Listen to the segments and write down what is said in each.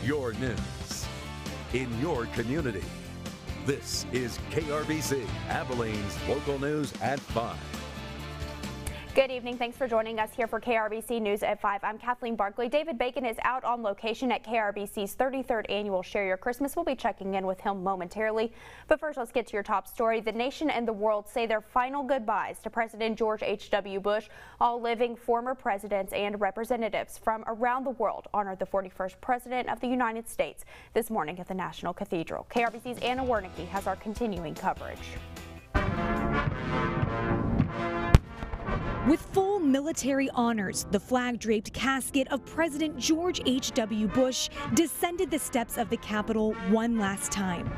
your news in your community. This is KRBC, Abilene's local news at 5. Good evening. Thanks for joining us here for KRBC News at 5. I'm Kathleen Barkley. David Bacon is out on location at KRBC's 33rd annual Share Your Christmas. We'll be checking in with him momentarily. But first, let's get to your top story. The nation and the world say their final goodbyes to President George H.W. Bush. All living former presidents and representatives from around the world honored the 41st President of the United States this morning at the National Cathedral. KRBC's Anna Wernicke has our continuing coverage. With full military honors, the flag-draped casket of President George H.W. Bush descended the steps of the Capitol one last time.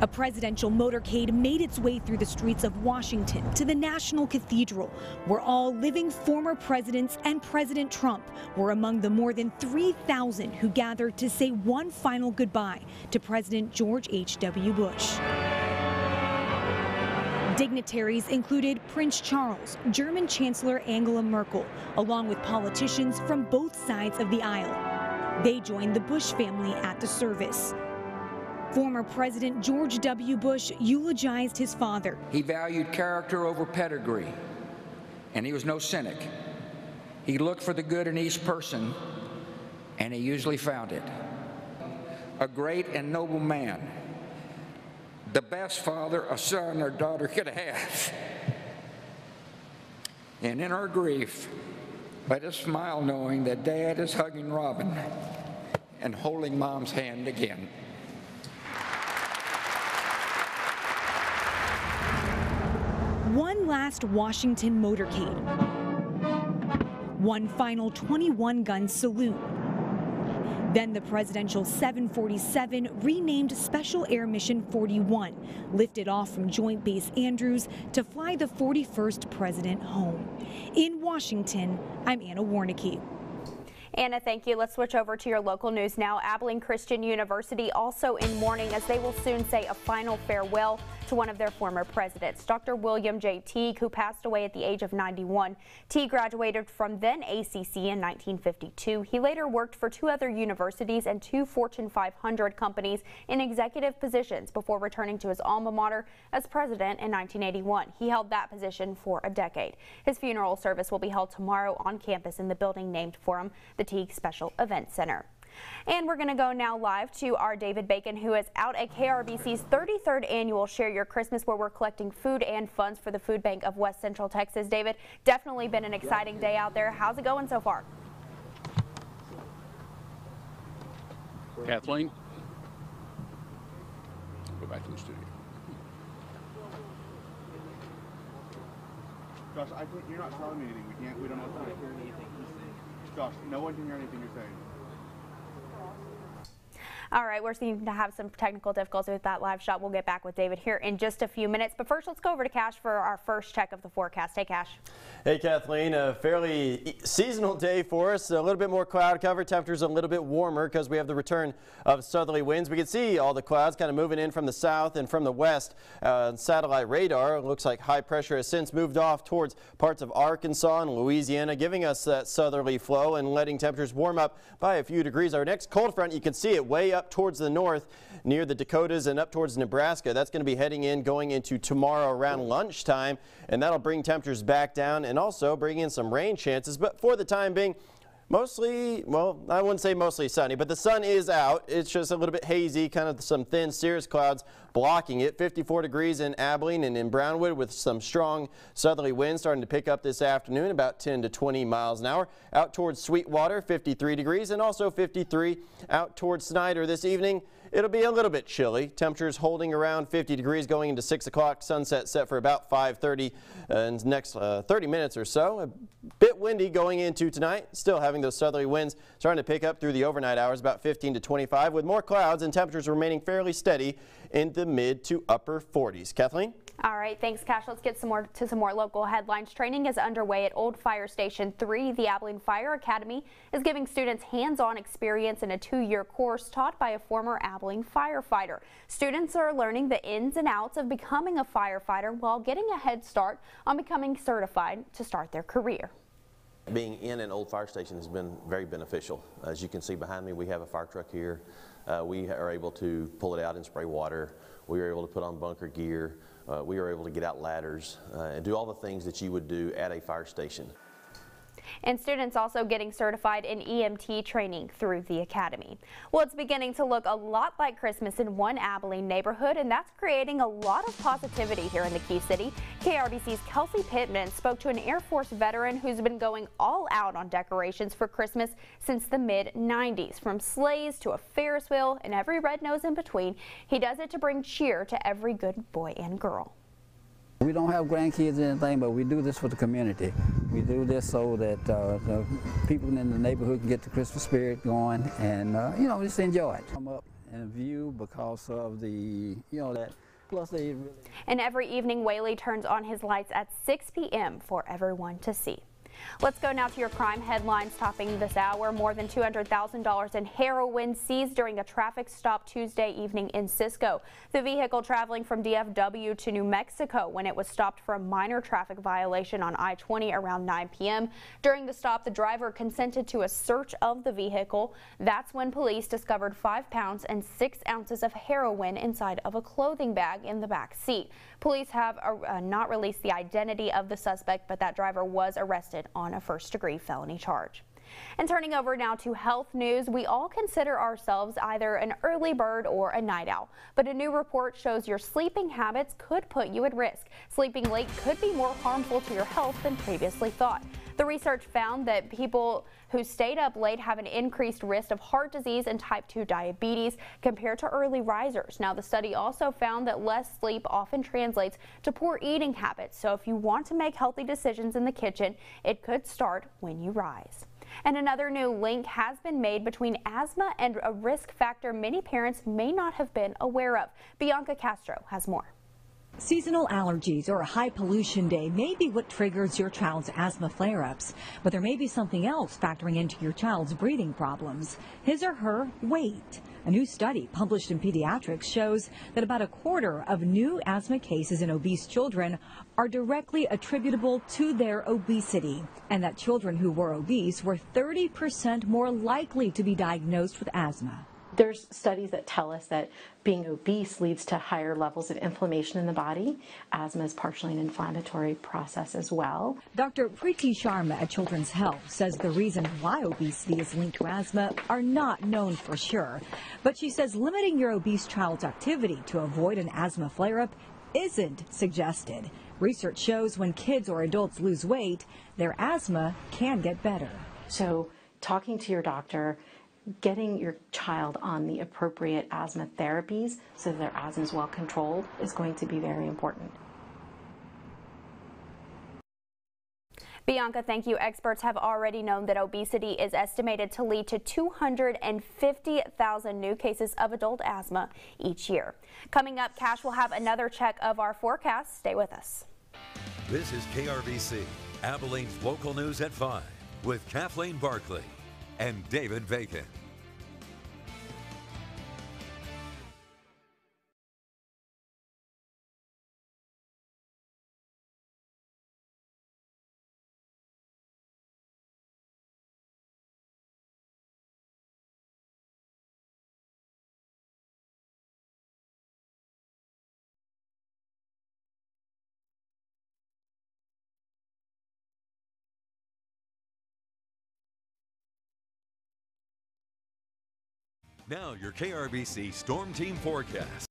A presidential motorcade made its way through the streets of Washington to the National Cathedral, where all living former presidents and President Trump were among the more than 3,000 who gathered to say one final goodbye to President George H.W. Bush. Dignitaries included Prince Charles, German Chancellor Angela Merkel, along with politicians from both sides of the aisle. They joined the Bush family at the service. Former President George W. Bush eulogized his father. He valued character over pedigree, and he was no cynic. He looked for the good in each person, and he usually found it. A great and noble man. The best father a son or daughter could have. And in our grief, let us smile knowing that Dad is hugging Robin and holding Mom's hand again. One last Washington motorcade. One final 21-gun salute. Then the presidential 747, renamed Special Air Mission 41, lifted off from Joint Base Andrews to fly the 41st president home. In Washington, I'm Anna Wernicke. Anna, thank you. Let's switch over to your local news now. Abilene Christian University also in mourning as they will soon say a final farewell to one of their former presidents, Dr. William J. Teague, who passed away at the age of 91. Teague graduated from then ACC in 1952. He later worked for 2 other universities and 2 Fortune 500 companies in executive positions before returning to his alma mater as president in 1981. He held that position for a decade. His funeral service will be held tomorrow on campus in the building named for him, the Teague Special Events Center. And we're going to go now live to our David Bacon, who is out at KRBC's 33rd annual Share Your Christmas, where we're collecting food and funds for the Food Bank of West Central Texas. David, definitely been an exciting day out there. How's it going so far? Kathleen, go back to the studio. Josh, you're not telling me anything. We don't know what's going on. Josh, no one can hear anything you're saying. All right, we're seeming to have some technical difficulties with that live shot. We'll get back with David here in just a few minutes. But first, let's go over to Cash for our first check of the forecast. Hey, Cash. Hey, Kathleen. A fairly seasonal day for us. A little bit more cloud cover. Temperatures a little bit warmer because we have the return of southerly winds. We can see all the clouds kind of moving in from the south and from the west. Satellite radar looks like high pressure has since moved off towards parts of Arkansas and Louisiana, giving us that southerly flow and letting temperatures warm up by a few degrees. Our next cold front, you can see it way up towards the north near the Dakotas and up towards Nebraska. That's going to be heading in going into tomorrow around lunchtime, and that'll bring temperatures back down and also bring in some rain chances. But for the time being, mostly, well, I wouldn't say mostly sunny, but the sun is out. It's just a little bit hazy, kind of some thin cirrus clouds blocking it. 54 degrees in Abilene and in Brownwood with some strong southerly winds starting to pick up this afternoon, about 10 to 20 miles an hour. Out towards Sweetwater, 53 degrees, and also 53 out towards Snyder this evening. It'll be a little bit chilly. Temperatures holding around 50 degrees going into 6 o'clock. Sunset set for about 5:30 in the next 30 minutes or so. A bit windy going into tonight. Still having those southerly winds starting to pick up through the overnight hours, about 15 to 25, with more clouds and temperatures remaining fairly steady in the mid to upper 40s. Kathleen? All right, thanks, Cash. Let's get some more local headlines. Training is underway at Old Fire Station 3. The Abilene Fire Academy is giving students hands-on experience in a 2-year course taught by a former Abilene firefighter. Students are learning the ins and outs of becoming a firefighter while getting a head start on becoming certified to start their career. Being in an old fire station has been very beneficial. As you can see behind me, we have a fire truck here. We are able to pull it out and spray water. We are able to put on bunker gear. We are able to get out ladders and do all the things that you would do at a fire station. And students also getting certified in EMT training through the academy. Well, it's beginning to look a lot like Christmas in one Abilene neighborhood, and that's creating a lot of positivity here in the Key City. KRBC's Kelsey Pittman spoke to an Air Force veteran who's been going all out on decorations for Christmas since the mid-90s. From sleighs to a Ferris wheel and every red nose in between, he does it to bring cheer to every good boy and girl. We don't have grandkids or anything, but we do this for the community. We do this so that the people in the neighborhood can get the Christmas spirit going and, you know, just enjoy it. Come up and view because of the, you know, that. Plus they really... And every evening, Whaley turns on his lights at 6 p.m. for everyone to see. Let's go now to your crime headlines topping this hour. More than $200,000 in heroin seized during a traffic stop Tuesday evening in Cisco. The vehicle traveling from DFW to New Mexico when it was stopped for a minor traffic violation on I-20 around 9 p.m. During the stop, the driver consented to a search of the vehicle. That's when police discovered 5 pounds and 6 ounces of heroin inside of a clothing bag in the back seat. Police have not released the identity of the suspect, but that driver was arrested on a first-degree felony charge. And turning over now to health news, we all consider ourselves either an early bird or a night owl, but a new report shows your sleeping habits could put you at risk. Sleeping late could be more harmful to your health than previously thought. The research found that people who stayed up late have an increased risk of heart disease and type 2 diabetes compared to early risers. Now, the study also found that less sleep often translates to poor eating habits. So if you want to make healthy decisions in the kitchen, it could start when you rise. And another new link has been made between asthma and a risk factor many parents may not have been aware of. Bianca Castro has more. Seasonal allergies or a high pollution day may be what triggers your child's asthma flare-ups, but there may be something else factoring into your child's breathing problems, his or her weight. A new study published in Pediatrics shows that about a quarter of new asthma cases in obese children are directly attributable to their obesity, and that children who were obese were 30% more likely to be diagnosed with asthma. There's studies that tell us that being obese leads to higher levels of inflammation in the body. Asthma is partially an inflammatory process as well. Dr. Preeti Sharma at Children's Health says the reason why obesity is linked to asthma are not known for sure. But she says limiting your obese child's activity to avoid an asthma flare-up isn't suggested. Research shows when kids or adults lose weight, their asthma can get better. So talking to your doctor, getting your child on the appropriate asthma therapies so that their asthma is well controlled is going to be very important. Bianca, thank you. Experts have already known that obesity is estimated to lead to 250,000 new cases of adult asthma each year. Coming up, Cash will have another check of our forecast. Stay with us. This is KRBC, Abilene's local news at 5 with Kathleen Barkley and David Bacon. Now your KRBC Storm Team forecast.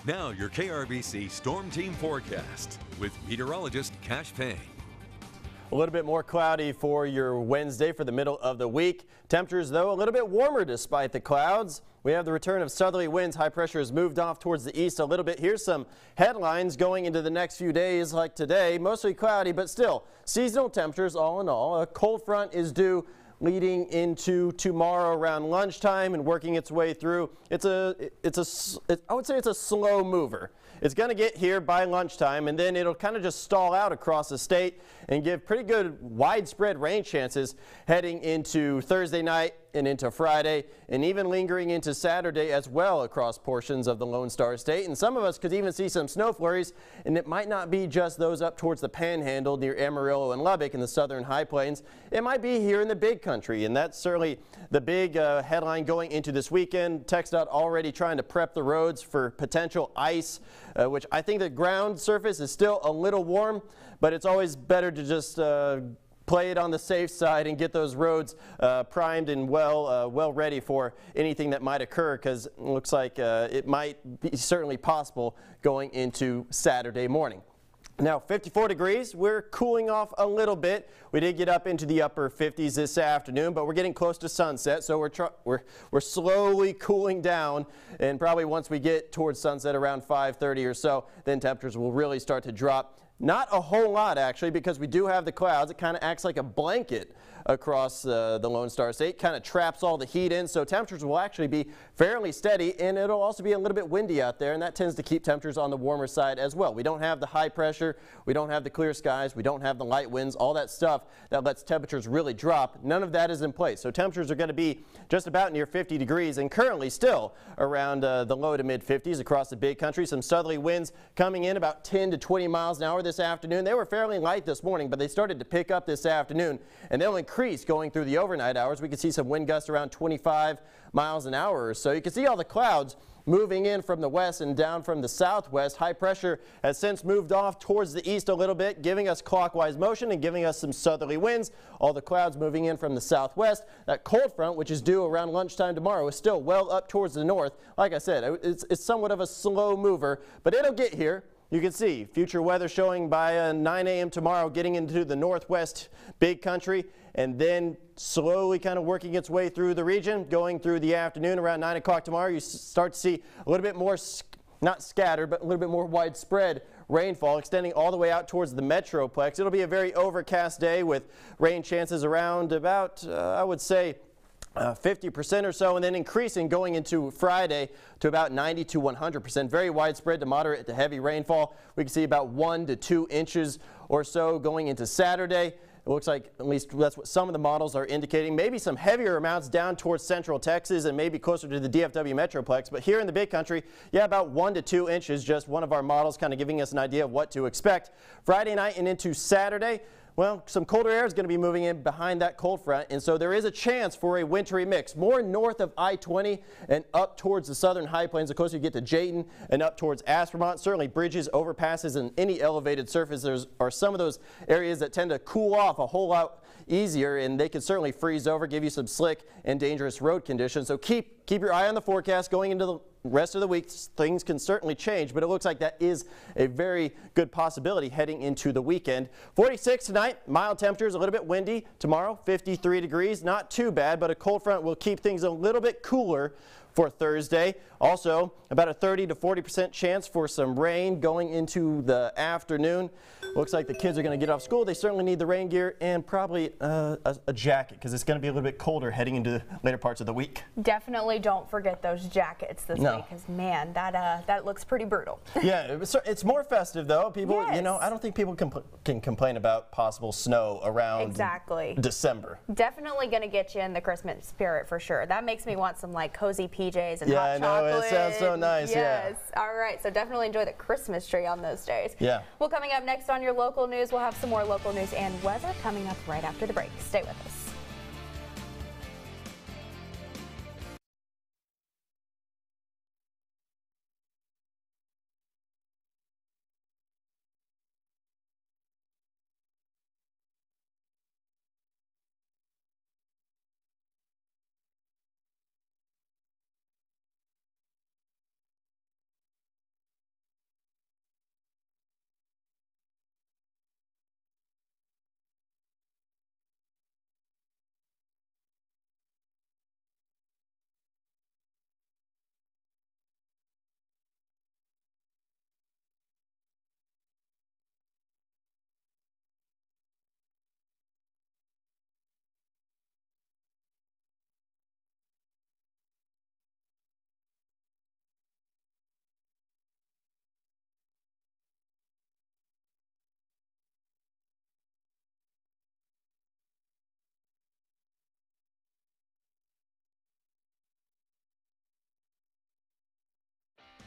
Now your KRBC Storm Team forecast with meteorologist Cash Payne. A little bit more cloudy for your Wednesday for the middle of the week. Temperatures, though, a little bit warmer despite the clouds. We have the return of southerly winds. High pressure has moved off towards the east a little bit. Here's some headlines going into the next few days like today. Mostly cloudy, but still seasonal temperatures all in all. A cold front is due leading into tomorrow around lunchtime and working its way through. I would say it's a slow mover. It's going to get here by lunchtime, and then it'll kind of just stall out across the state and give pretty good widespread rain chances heading into Thursday night and into Friday, and even lingering into Saturday as well across portions of the Lone Star State. And some of us could even see some snow flurries, and it might not be just those up towards the Panhandle near Amarillo and Lubbock in the southern high plains. It might be here in the Big Country, and that's certainly the big headline going into this weekend. TxDOT already trying to prep the roads for potential ice, which I think the ground surface is still a little warm, but it's always better to just play it on the safe side and get those roads primed and well ready for anything that might occur, because it looks like it might be certainly possible going into Saturday morning. Now 54 degrees, we're cooling off a little bit. We did get up into the upper 50s this afternoon, but we're getting close to sunset, so we're slowly cooling down, and probably once we get towards sunset around 5:30 or so, then temperatures will really start to drop. Not a whole lot, actually, because we do have the clouds. It kind of acts like a blanket across the Lone Star State, kind of traps all the heat in, so temperatures will actually be fairly steady, and it'll also be a little bit windy out there, and that tends to keep temperatures on the warmer side as well. We don't have the high pressure, we don't have the clear skies, we don't have the light winds, all that stuff that lets temperatures really drop. None of that is in place, so temperatures are going to be just about near 50 degrees, and currently still around the low to mid 50s across the Big Country. Some southerly winds coming in about 10 to 20 miles an hour this afternoon. They were fairly light this morning, but they started to pick up this afternoon, and they'll increase going through the overnight hours. We can see some wind gusts around 25 miles an hour or so. You can see all the clouds moving in from the west and down from the southwest. High pressure has since moved off towards the east a little bit, giving us clockwise motion and giving us some southerly winds. All the clouds moving in from the southwest. That cold front, which is due around lunchtime tomorrow, is still well up towards the north. Like I said, it's somewhat of a slow mover, but it'll get here. You can see future weather showing by 9 a.m. tomorrow, getting into the northwest Big Country, and then slowly kind of working its way through the region. Going through the afternoon around 9 o'clock tomorrow, you start to see a little bit more, not scattered, but a little bit more widespread rainfall extending all the way out towards the Metroplex. It'll be a very overcast day with rain chances around about, I would say, 50% or so, and then increasing going into Friday to about 90 to 100%. Very widespread to moderate to heavy rainfall. We can see about 1 to 2 inches or so going into Saturday. It looks like at least that's what some of the models are indicating. Maybe some heavier amounts down towards central Texas and maybe closer to the DFW Metroplex. But here in the Big Country, yeah, about 1 to 2 inches, just one of our models kind of giving us an idea of what to expect. Friday night and into Saturday, well, some colder air is going to be moving in behind that cold front, and so there is a chance for a wintry mix. More north of I-20 and up towards the southern high plains, the closer you get to Jayton and up towards Aspermont. Certainly bridges, overpasses, and any elevated surfaces are some of those areas that tend to cool off a whole lot easier, and they can certainly freeze over, give you some slick and dangerous road conditions. So keep your eye on the forecast going into the rest of the week. Things can certainly change, but it looks like that is a very good possibility heading into the weekend. 46 tonight, mild temperatures, a little bit windy. Tomorrow, 53 degrees, not too bad, but a cold front will keep things a little bit cooler for Thursday. Also, about a 30 to 40% chance for some rain going into the afternoon. Looks like the kids are going to get off school. They certainly need the rain gear and probably a jacket, because it's going to be a little bit colder heading into later parts of the week. Definitely don't forget those jackets this week, because man, that looks pretty brutal. Yeah, it's more festive though. People, yes. You know, I don't think people can complain about possible snow around December. Definitely going to get you in the Christmas spirit for sure. That makes me want some like cozy PJs and hot chocolate. Yeah, I know, it sounds so nice. Yes. Yeah. All right, so definitely enjoy the Christmas tree on those days. Yeah. Well, coming up next on your local news, we'll have some more local news and weather coming up right after the break. Stay with us.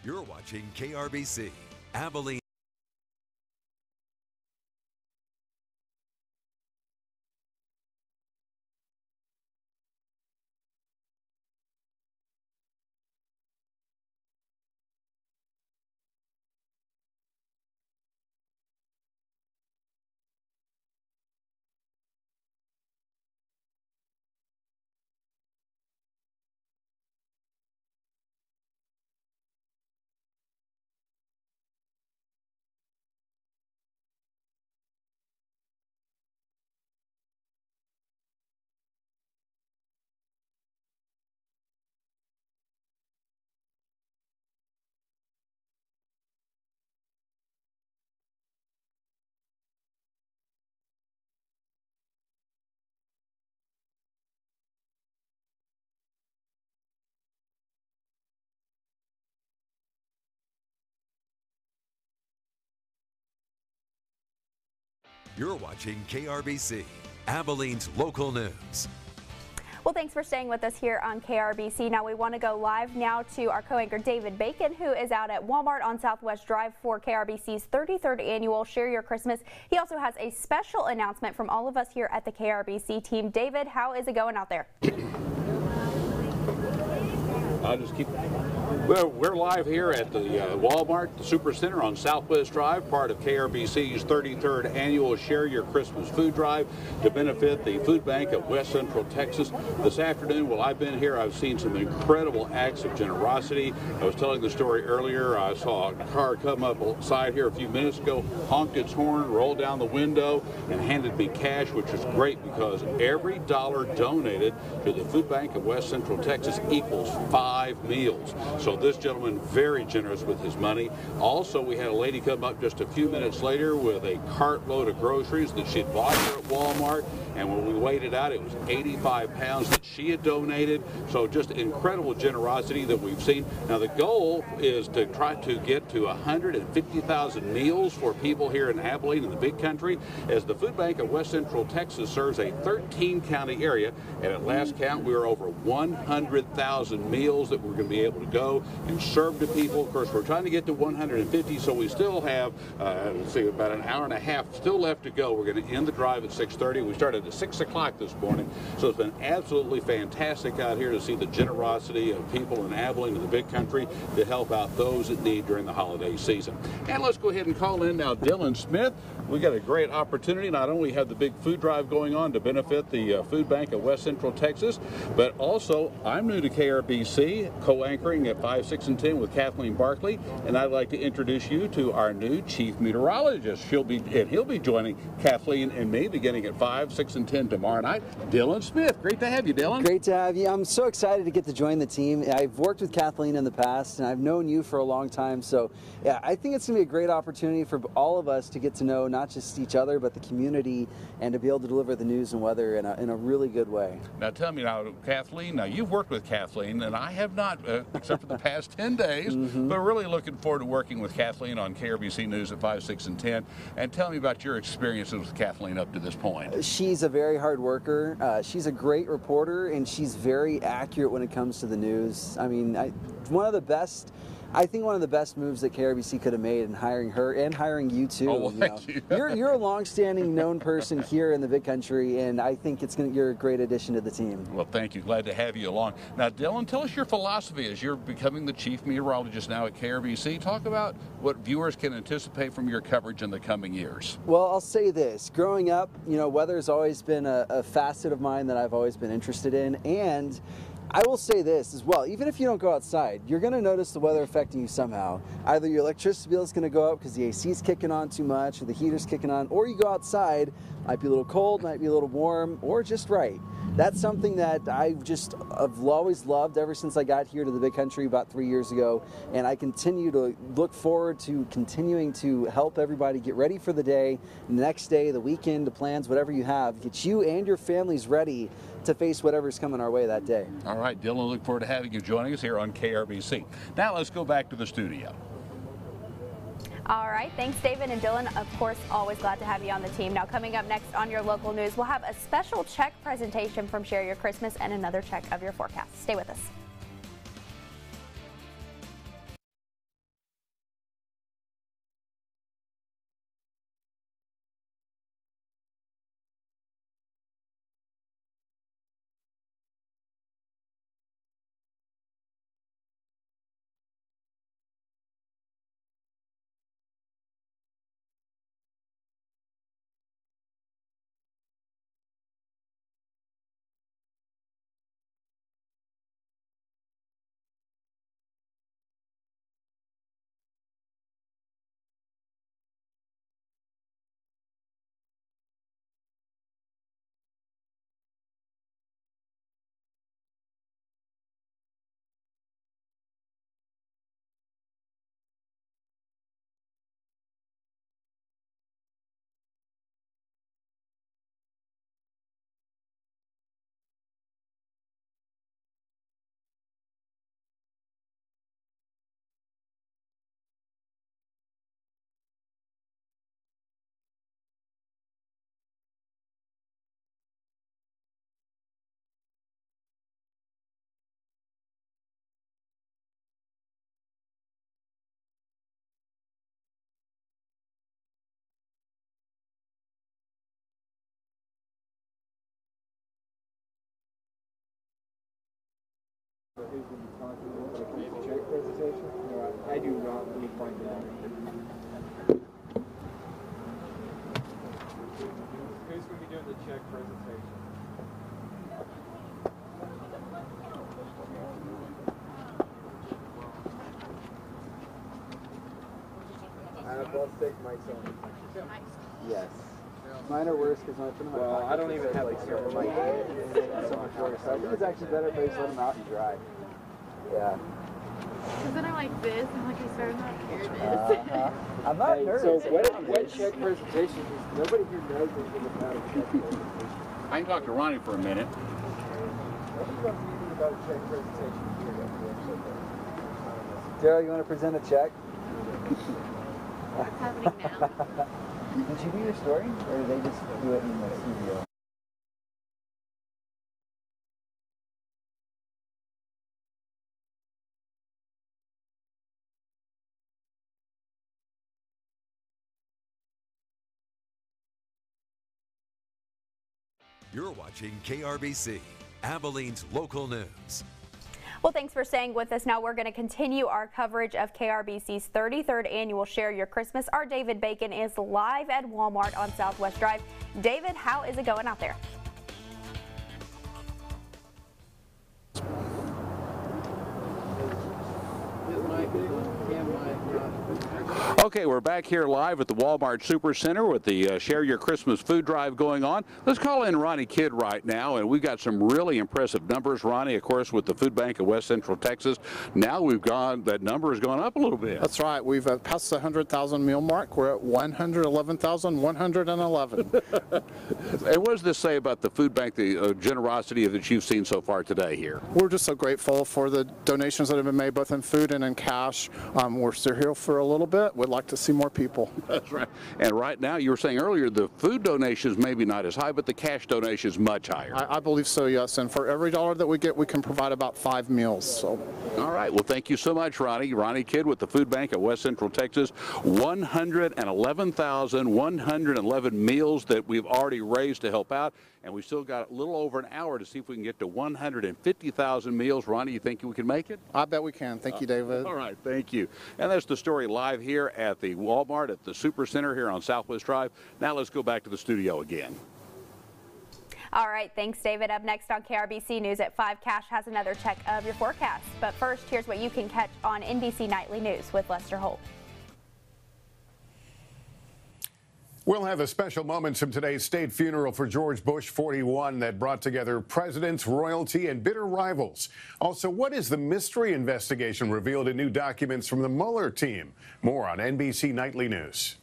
You're watching KRBC, Abilene. You're watching KRBC, Abilene's local news. Well, thanks for staying with us here on KRBC. Now we want to go live now to our co-anchor David Bacon, who is out at Walmart on Southwest Drive for KRBC's 33rd annual Share Your Christmas. He also has a special announcement from all of us here at the KRBC team. David, how is it going out there? I'll just keep. Well, we're live here at the Walmart, the Supercenter on Southwest Drive, part of KRBC's 33rd annual Share Your Christmas food drive to benefit the food bank of West Central Texas. This afternoon, while I've been here, I've seen some incredible acts of generosity. I was telling the story earlier. I saw a car come up outside here a few minutes ago, honked its horn, rolled down the window, and handed me cash, which is great because every dollar donated to the food bank of West Central Texas equals 5 meals. So this gentleman very generous with his money. Also, we had a lady come up just a few minutes later with a cartload of groceries that she had bought here at Walmart, and when we weighed it out, it was 85 pounds that she had donated. So just incredible generosity that we've seen. Now the goal is to try to get to 150,000 meals for people here in Abilene in the Big Country, as the food bank of West Central Texas serves a 13-county area, and at last count we were over 100,000 meals that we're going to be able to go and serve to people. Of course, we're trying to get to 150, so we still have, let's see, about an hour and a half still left to go. We're going to end the drive at 6:30. We started at 6 o'clock this morning, so it's been absolutely fantastic out here to see the generosity of people in Abilene and the Big Country to help out those that need during the holiday season. And let's go ahead and call in now Dylan Smith. We got a great opportunity. Not only have the big food drive going on to benefit the food bank of West Central Texas, but also I'm new to KRBC, co-anchoring at 5, 6, and 10 with Kathleen Barkley, and I'd like to introduce you to our new chief meteorologist. He'll be joining Kathleen and me beginning at 5, 6, and 10 tomorrow night. Dylan Smith, great to have you, Dylan. Great to have you. I'm so excited to get to join the team. I've worked with Kathleen in the past, and I've known you for a long time. So, yeah, I think it's going to be a great opportunity for all of us to get to know not just each other, but the community, and to be able to deliver the news and weather in a really good way. Now, tell me now, Kathleen, now you've worked with Kathleen, and I have not, except for the past 10 days, but really looking forward to working with Kathleen on KRBC News at 5, 6, and 10. And tell me about your experiences with Kathleen up to this point. She's a very hard worker. She's a great reporter, and she's very accurate when it comes to the news. I mean, I think one of the best moves that KRBC could have made in hiring her and hiring you too. Oh, well, thank you. You're a long-standing known person here in the Big Country, and I think you're a great addition to the team. Well, thank you. Glad to have you along. Now, Dylan, tell us your philosophy as you're becoming the chief meteorologist now at KRBC. Talk about what viewers can anticipate from your coverage in the coming years. Well, I'll say this. Growing up, weather has always been a facet of mine that I've always been interested in, and I will say this as well, even if you don't go outside, you're going to notice the weather affecting you somehow. Either your electricity bill is going to go up because the AC is kicking on too much, or the heater's kicking on, or you go outside, might be a little cold, might be a little warm, or just right. That's something that I've always loved ever since I got here to the Big Country about 3 years ago, and I continue to look forward to continuing to help everybody get ready for the day, the next day, the weekend, the plans, whatever you have, get you and your families ready to face whatever's coming our way that day. All right, Dylan, look forward to having you joining us here on KRBC. Now let's go back to the studio. All right, thanks David and Dylan. Of course, always glad to have you on the team. Now coming up next on your local news, we'll have a special check presentation from Share Your Christmas and another check of your forecast. Stay with us. Who's going to be talking when it comes to check presentation? No, I do not. Let me find out. Who's going to be doing the check presentation? Let's take Mike's on. Yes. Mine are worse because when I put them in my pocket, I don't even have like certain mic. It's so much worse. I think it's actually better if I just let them out and dry. Yeah. Because then I'm like this, I'm like, I started not nervous. I'm not nervous. So what check presentation is, nobody here knows anything about a check presentation. I can talk to Ronnie for a minute. Nobody knows anything about a check presentation here. Daryl, you want to present a check? What's happening now? Did you do your story, or did they just do it in the studio? You're watching KRBC, Abilene's local news. Well, thanks for staying with us. Now we're going to continue our coverage of KRBC's 33rd annual Share Your Christmas. Our David Bacon is live at Walmart on Southwest Drive. David, how is it going out there? Okay, we're back here live at the Walmart Supercenter with the Share Your Christmas food drive going on. Let's call in Ronnie Kidd right now, and we've got some really impressive numbers. Ronnie, of course, with the Food Bank of West Central Texas. Now that number has gone up a little bit. That's right. We've passed the 100,000 meal mark. We're at 111,111. And what does this say about the food bank, the generosity that you've seen so far today here? We're just so grateful for the donations that have been made, both in food and in cash. We're still here for a little bit. We'd like to see more people. That's right. And right now, you were saying earlier, the food donations maybe not as high, but the cash donation is much higher. I believe so, yes. And for every dollar that we get, we can provide about 5 meals. So. All right. Well, thank you so much, Ronnie. Ronnie Kidd with the Food Bank of West Central Texas. 111,111 meals that we've already raised to help out. And we still got a little over an hour to see if we can get to 150,000 meals. Ronnie, you think we can make it? I bet we can. Thank you, David. All right, thank you. And that's the story live here at the Walmart at the Supercenter here on Southwest Drive. Now let's go back to the studio again. All right, thanks, David. Up next on KRBC News at 5, Cash has another check of your forecast. But first, here's what you can catch on NBC Nightly News with Lester Holt. We'll have the special moments from today's state funeral for George Bush 41 that brought together presidents, royalty, and bitter rivals. Also, what is the mystery investigation revealed in new documents from the Mueller team? More on NBC Nightly News.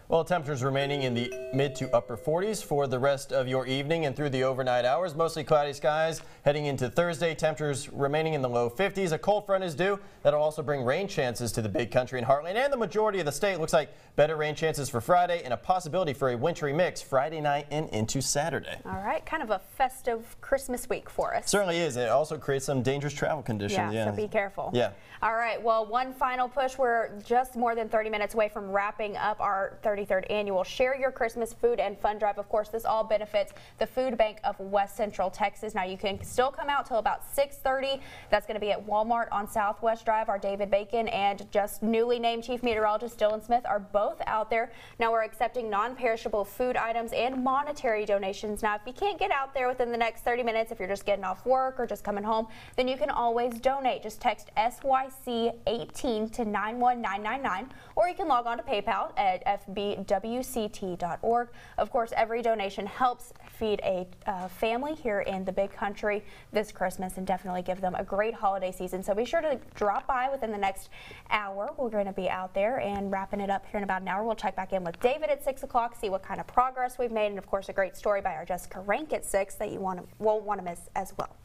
Well, temperatures remaining in the mid to upper 40s for the rest of your evening and through the overnight hours. Mostly cloudy skies heading into Thursday. Temperatures remaining in the low 50s. A cold front is due. That'll also bring rain chances to the big country and heartland and the majority of the state. Looks like better rain chances for Friday and a possibility for a wintry mix Friday night and into Saturday. All right, kind of a festive Christmas week for us. Certainly is. It also creates some dangerous travel conditions. Yeah, so be careful. Yeah. All right, well, one final push. We're just more than 30 minutes away from wrapping up our 33rd annual Share Your Christmas Food and Fun Drive. Of course, this all benefits the Food Bank of West Central Texas. Now, you can still come out till about 6:30. That's going to be at Walmart on Southwest Drive. Our David Bacon and just newly named Chief Meteorologist Dylan Smith are both out there. Now, we're accepting non-perishable food items and monetary donations. Now, if you can't get out there within the next 30 minutes, if you're just getting off work or just coming home, then you can always donate. Just text SYC18 to 91999, or you can log on to PayPal at fbwct.org. Of course, every donation helps feed a family here in the big country this Christmas and definitely give them a great holiday season. So be sure to drop by within the next hour. We're going to be out there and wrapping it up here in about an hour. We'll check back in with David at 6 o'clock, see what kind of progress we've made, and of course a great story by our Jessica Rank at 6 that you won't want to miss as well.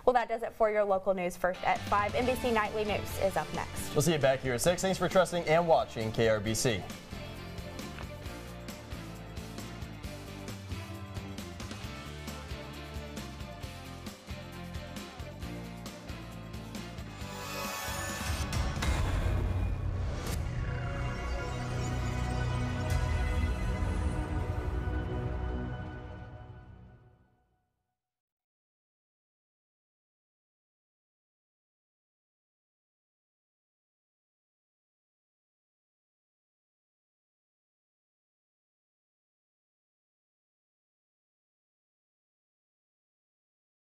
Well, that does it for your local news. First at 5, NBC Nightly News is up next. We'll see you back here at 6. Thanks for trusting and watching KRBC.